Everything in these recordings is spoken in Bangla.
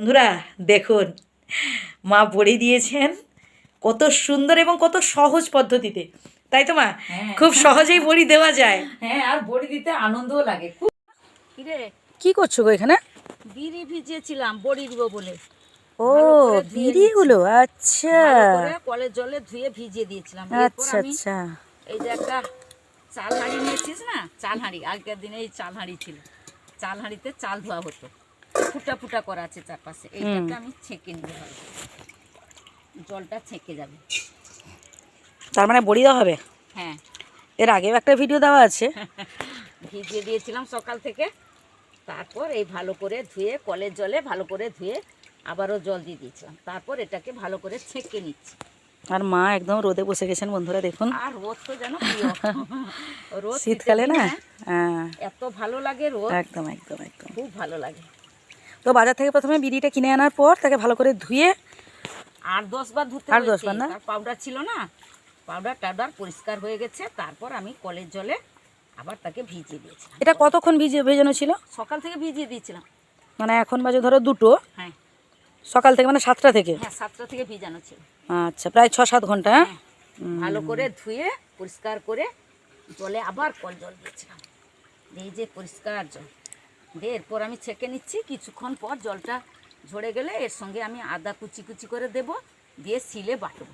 বন্ধুরা দেখুন, মা বড়ি দিয়েছেন কত সুন্দর এবং কত সহজ পদ্ধতিতে, তাই তো মা? খুব সহজেই বড়ি দেওয়া যায়। হ্যাঁ, আর বড়ি দিতে আনন্দও লাগে খুব। কিরে, কি করছো গো এখানে? বিড়ি ভিজিয়েছিলাম বড়ি দিব বলে। ও, বিড়িগুলো, আচ্ছা। কলের জলে ধুয়ে ভিজিয়ে দিয়েছিলাম। আচ্ছা আচ্ছা। এই যে একটা চাল হাঁড়ি নিয়েছিস না, চাল হাঁড়ি, আগের দিনে এই চাল হাঁড়ি ছিল, চাল হাঁড়িতে চাল ধোয়া হতো, ফুটা ফুটা করা আছে চারপাশে। এইটাকে আমি ছেঁকে নিতে হবে, জলটা ছেঁকে যাবে। তার মানে বড়ি দেওয়া হবে? হ্যাঁ, এর আগেও একটা ভিডিও দেওয়া আছে। ভিজিয়ে দিয়েছিলাম সকাল থেকে, তারপর এই ভালো করে ধুয়ে কলের জলে ভালো করে ধুয়ে আবারও জল দিয়ে দিয়েছিলাম, তারপর এটাকে ভালো করে ছেঁকে নিচ্ছি। আর মা একদম রোদে বসে গেছেন বন্ধুরা, দেখুন। আর রোদ তো যেন প্রিয়। রোদ শীতকালে না, এত ভালো লাগে রোদ, একদম একদম একদম খুব ভালো লাগে। তো বাজার থেকে প্রথমে বিড়িটা কিনে আনার পর তাকে ভালো করে ধুয়ে 8-10 বার ধুতে আর 10 বার না, পাউডার ছিল না, পাউডার টাউডার পরিষ্কার হয়ে গেছে। তারপর আমি কলের জলে আবার তাকে ভিজিয়ে দিয়েছিলাম। এটা কতক্ষণ ভেজানো ছিল? সকাল থেকে ভিজিয়ে দিয়েছিলাম। মানে এখন বাজে ধরো 2টো। হ্যাঁ, সকাল থেকে মানে 7টা থেকে? হ্যাঁ, 7টা থেকে ভিজানো ছিল। আচ্ছা, প্রায় 6-7 ঘন্টা। হ্যাঁ, ভালো করে ধুয়ে পরিষ্কার করে জলে আবার কল জল দিয়েছিলাম, এই যে পরিষ্কার জল দিয়ে এরপর আমি ছেঁকে নিচ্ছি। কিছুক্ষণ পর জলটা ঝরে গেলে এর সঙ্গে আমি আদা কুচি কুচি করে দেব, দিয়ে শিলে বাটব।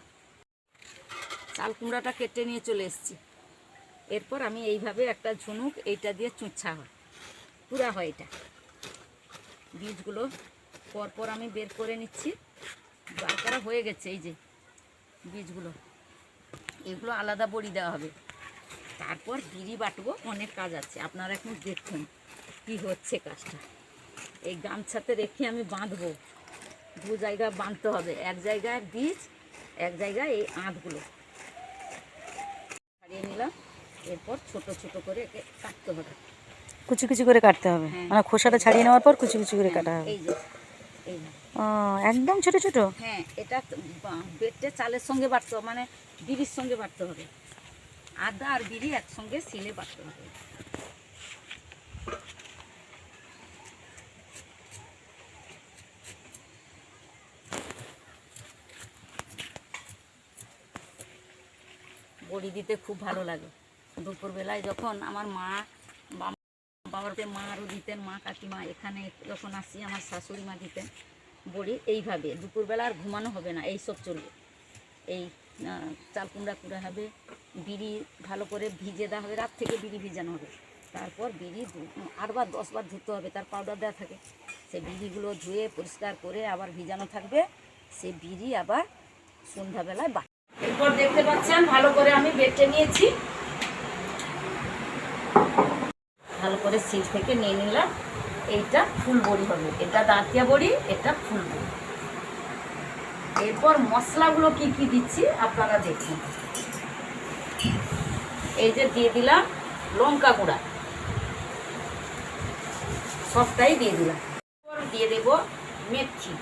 চাল কুমড়াটা কেটে নিয়ে চলে এসেছি। এরপর আমি এইভাবে একটা ঝুনুক এইটা দিয়ে চুঁচা হয়, পুরা হয় এটা। বীজগুলো পরপর আমি বের করে নিচ্ছি, বার করা হয়ে গেছে। এই যে বীজগুলো, এগুলো আলাদা বড়ি দেওয়া হবে। তারপর বিড়ি বাটবো, অনেক কাজ আছে, আপনারা এখন দেখুন কি হচ্ছে কাজটা। এই গামছাতে রেখে আমি বাঁধবো, 2 জায়গায় বাঁধতে হবে, এক জায়গায় বীজ, এক জায়গায় এই আঁধগুলো ছাড়িয়ে নিলাম। এরপর ছোট ছোট করে একে কাটতে হবে, কুচি কুচি করে কাটতে হবে। মানে খোসাটা ছাড়িয়ে নেওয়ার পর কুচি কুচি করে কাটা হবে। এই যে এই একদম ছোট ছোট। হ্যাঁ, এটা বেটে চালের সঙ্গে বাটতে হবে, মানে বিড়ির সঙ্গে বাটতে হবে। আদা আর বিড়ি একসঙ্গে শিলে বাটতে হবে। বড়ি দিতে খুব ভালো লাগে। দুপুরবেলায় যখন আমার মা, বাবাকে মা আরও দিতেন, মা কাকিমা এখানে যখন আসি আমার শাশুড়ি মা দিতেন বড়ি এইভাবে। দুপুরবেলা আর ঘুমানো হবে না, এইসব চলবে। এই চাল কুমড়া কুড়া হবে, বিড়ি ভালো করে ভিজে দেওয়া হবে, রাত থেকে বিড়ি ভিজানো হবে। তারপর বিড়ি 8 বার 10 বার ধুতে হবে, তার পাউডার দেওয়া থাকে। সেই বিড়িগুলো ধুয়ে পরিষ্কার করে আবার ভিজানো থাকবে, সে বিড়ি আবার সন্ধ্যাবেলায় বাট। এরপর দেখতে পাচ্ছেন ভালো করে আমি বেটে নিয়েছি, ভালো করে শিল থেকে নিয়ে নিলাম। এইটা ফুল বড়ি হবে, এটা দাঁতিয়া বড়ি, এটা ফুল বড়ি। এরপর মশলাগুলো কি কি দিচ্ছি আপনারা দেখুন। এই যে দিয়ে দিলাম লঙ্কা গুঁড়া, সবটাই দিয়ে দিলাম। এরপর দিয়ে দেব মেথি,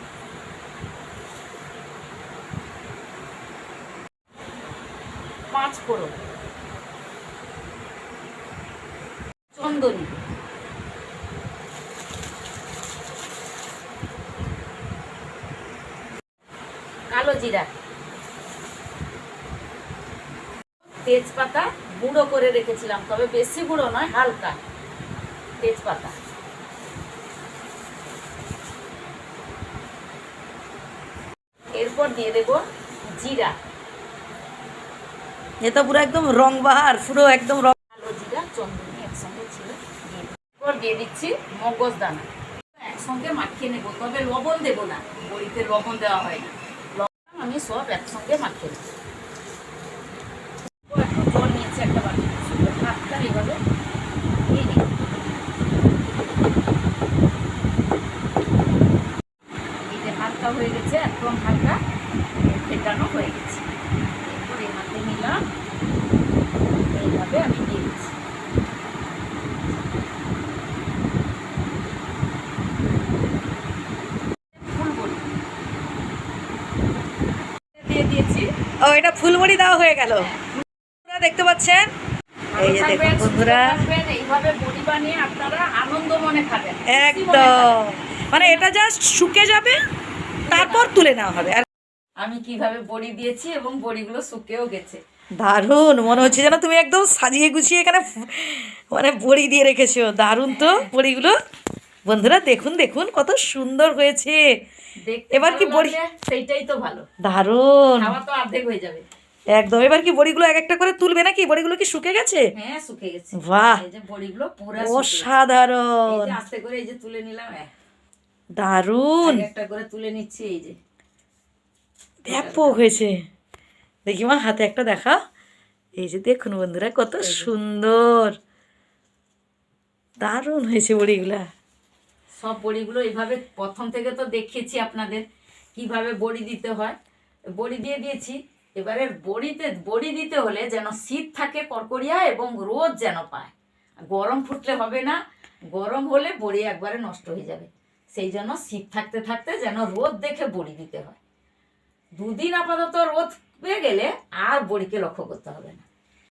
পাঁচফোড়ন, চন্দনী, কালো জিরা, তেজপাতা গুঁড়ো করে রেখেছিলাম, তবে বেশি গুঁড়ো নয়, হালকা তেজপাতা। এরপর দিয়ে দেব জিরা, এটা পুরো একদম রং বাহার, পুরো একদম রং। কালো জিরা চন্দনী একসঙ্গে ছিল, এরপর দিয়ে দিচ্ছি মগজ দানা, একসঙ্গে মাখিয়ে নেব, তবে লবণ দেব না, বড়িতে লবণ দেওয়া হয় না। লবণ আমি সব একসঙ্গে মাখিয়ে নেব। একটু জল নিয়েছি একটা বাটি, হাতটা এইভাবে নিয়ে নিই। এই যে হালকা হয়ে গেছে, একদম হালকা ফেটানো হয়ে গেছে। এরপর এর মধ্যে নিলাম, এইভাবে আমি দিয়ে দিচ্ছি। দিয়ে দিয়েছি। ও, এটা ফুলবড়ি দেওয়া হয়ে গেল। দেখতে পাচ্ছেন, এই যে দেখুন বন্ধুরা, এইভাবে বড়ি বানিয়ে আপনারা আনন্দ মনে খাবেন একদম। মানে এটা জাস্ট শুকে যাবে, তারপর তুলে নেওয়া হবে। আর আমি কিভাবে বড়ি দিয়েছি এবং বড়িগুলো শুকেও গেছে। দারুণ, মনে হচ্ছে যেন তুমি একদম সাজিয়ে গুছিয়ে এখানে মানে বড়ি দিয়ে রেখেছো। দারুণ তো বড়িগুলো। বন্ধুরা দেখুন দেখুন কত সুন্দর হয়েছে। দেখতে এবার কি ভালো বড়ি, লাগলে সেইটাই তো ভালো, দারুণ খাওয়া তো অর্ধেক হয়ে যাবে। একদম। এবার কি বড়িগুলো এক একটা করে তুলবে নাকি? বড়িগুলো কি শুকে গেছে? হ্যাঁ শুকে গেছে। বাহ, এই যে বড়িগুলো পুরা শুকে গেছে। এই অসাধারণ, যে আস্তে করে এই যে তুলে নিলাম, দারুণ, একটা করে তুলে নিচ্ছি। এই যে ব্যাপক হয়েছে। দেখি মা হাতে একটা দেখা। এই যে দেখুন বন্ধুরা কত সুন্দর, দারুণ হয়েছে বড়িগুলা। সব বড়িগুলো এইভাবে প্রথম থেকে তো দেখিয়েছি আপনাদের কিভাবে বড়ি দিতে হয়। বড়ি দিয়ে দিয়েছি। এবারে বড়ি দিতে হলে যেন শীত থাকে কড়কড়িয়া এবং রোদ যেন পায়। গরম ফুটলে হবে না, গরম হলে বড়ি একবারে নষ্ট হয়ে যাবে। সেই জন্য শীত থাকতে থাকতে যেন রোদ দেখে বড়ি দিতে হয়। দুদিন আপাতত রোদ পেয়ে গেলে আর বড়িকে লক্ষ্য করতে হবে না।